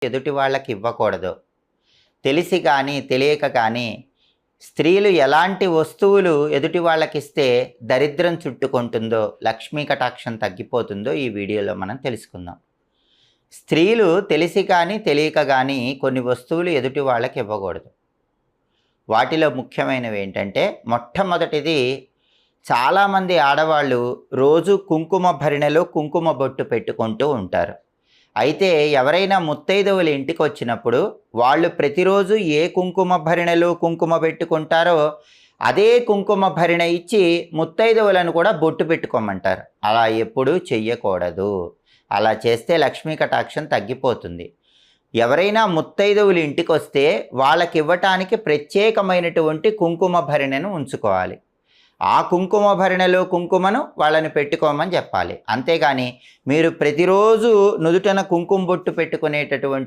ఎదుటి వాళ్ళకి ఇవ్వకూడదు. తెలిసి కానీ తెలియక కానీ స్త్రీలు ఎలాంటి వస్తువులు ఎదుటి వాళ్ళకిస్తే దరిద్రం చుట్టుకుంటుందో, లక్ష్మీ కటాక్షం తగ్గిపోతుందో ఈ వీడియోలో మనం తెలుసుకుందాం. స్త్రీలు తెలిసి కానీ తెలియక కానీ కొన్ని వస్తువులు ఎదుటి వాళ్ళకి ఇవ్వకూడదు. వాటిలో ముఖ్యమైనవి ఏంటంటే, మొట్టమొదటిది, చాలామంది ఆడవాళ్ళు రోజు కుంకుమ భరిణెలో కుంకుమ బొట్టు పెట్టుకుంటూ ఉంటారు. అయితే ఎవరైనా ముత్తైదువులు ఇంటికి వచ్చినప్పుడు వాళ్ళు ప్రతిరోజు ఏ కుంకుమ భరిణెలో కుంకుమ పెట్టుకుంటారో అదే కుంకుమ భరిణ ఇచ్చి ముత్తైదువులను కూడా బొట్టు పెట్టుకోమంటారు. అలా ఎప్పుడూ చెయ్యకూడదు. అలా చేస్తే లక్ష్మీ కటాక్షం తగ్గిపోతుంది. ఎవరైనా ముత్తైదువులు ఇంటికి వస్తే వాళ్ళకి ఇవ్వటానికి ప్రత్యేకమైనటువంటి కుంకుమ భరిణెను ఉంచుకోవాలి. ఆ కుంకుమ భరిణెలో కుంకుమను వాళ్ళని పెట్టుకోమని చెప్పాలి. అంతేగాని మీరు ప్రతిరోజు నుదుటన కుంకుమ బొట్టు పెట్టుకునేటటువంటి